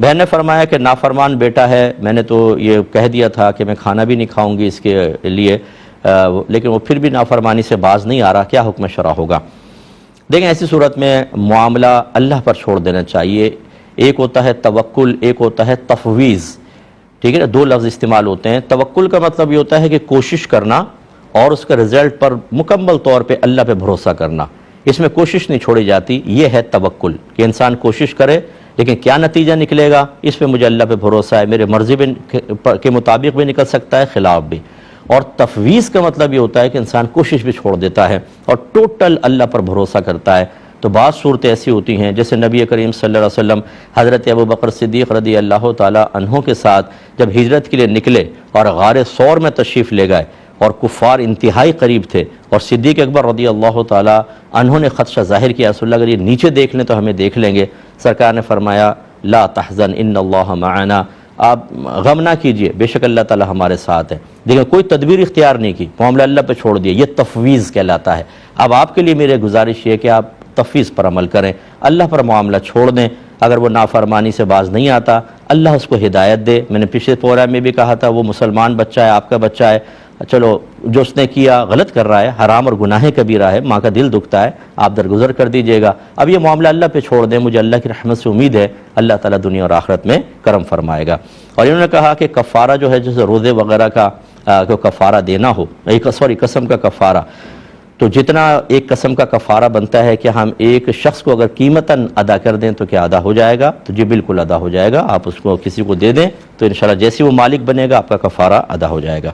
بہن نے فرمایا کہ نافرمان بیٹا ہے، میں نے تو یہ کہہ دیا تھا کہ میں کھانا بھی نہیں کھاؤں گی اس کے لیے، لیکن وہ پھر بھی نافرمانی سے باز نہیں آ رہا، کیا حکم شرع ہوگا؟ دیکھیں ایسی صورت میں معاملہ اللہ پر چھوڑ دینا چاہیے۔ ایک ہوتا ہے توکل، ایک ہوتا ہے تفویض، ٹھیک ہے نا؟ دو لفظ استعمال ہوتے ہیں۔ توکل کا مطلب یہ ہوتا ہے کہ کوشش کرنا اور اس کا رزلٹ پر مکمل طور پہ اللہ پہ بھروسہ کرنا، اس میں کوشش نہیں چھوڑی جاتی، یہ ہے توکل، کہ انسان کوشش کرے لیکن کیا نتیجہ نکلے گا اس پہ مجھے اللہ پہ بھروسہ ہے، میرے مرضی کے مطابق بھی نکل سکتا ہے، خلاف بھی۔ اور تفویض کا مطلب یہ ہوتا ہے کہ انسان کوشش بھی چھوڑ دیتا ہے اور ٹوٹل اللہ پر بھروسہ کرتا ہے۔ تو بعض صورتیں ایسی ہوتی ہیں جیسے نبی کریم صلی اللہ علیہ وسلم حضرت ابوبکر صدیق رضی اللہ تعالی عنہ کے ساتھ جب ہجرت کے لیے نکلے اور غار ثور میں تشریف لے گئے اور کفار انتہائی قریب تھے، اور صدیق اکبر رضی اللہ تعالی عنہ نے خدشہ ظاہر کیا، رسول اللہ اگر یہ نیچے دیکھ لیں تو ہمیں دیکھ لیں گے۔ سرکار نے فرمایا لا تحزن ان اللہ معنا، آپ غم نہ کیجئے، بے شک اللہ تعالی ہمارے ساتھ ہے۔ دیکھیں کوئی تدبیر اختیار نہیں کی، معاملہ اللہ پہ چھوڑ دیا، یہ تفویض کہلاتا ہے۔ اب آپ کے لیے میرے گزارش یہ ہے کہ آپ تفویض پر عمل کریں، اللہ پر معاملہ چھوڑ دیں۔ اگر وہ نافرمانی سے باز نہیں آتا، اللہ اس کو ہدایت دے۔ میں نے پچھلے پروگرام میں بھی کہا تھا وہ مسلمان بچہ ہے، آپ کا بچہ ہے، چلو جو اس نے کیا غلط کر رہا ہے، حرام اور گناہ کبیرہ ہے، ماں کا دل دکھتا ہے، آپ درگزر کر دیجئے گا۔ اب یہ معاملہ اللہ پہ چھوڑ دیں، مجھے اللہ کی رحمت سے امید ہے اللہ تعالیٰ دنیا اور آخرت میں کرم فرمائے گا۔ اور انہوں نے کہا کہ کفارہ جو ہے جیسے روزے وغیرہ کا کفارہ دینا ہو، قسم کا کفارہ، تو جتنا ایک قسم کا کفارہ بنتا ہے کہ ہم ایک شخص کو اگر قیمتاً ادا کر دیں تو کیا ادا ہو جائے گا؟ تو جی بالکل ادا ہو جائے گا، آپ اس کو کسی کو دے دیں تو انشاءاللہ جیسی وہ مالک بنے گا آپ کا کفارہ ادا ہو جائے گا۔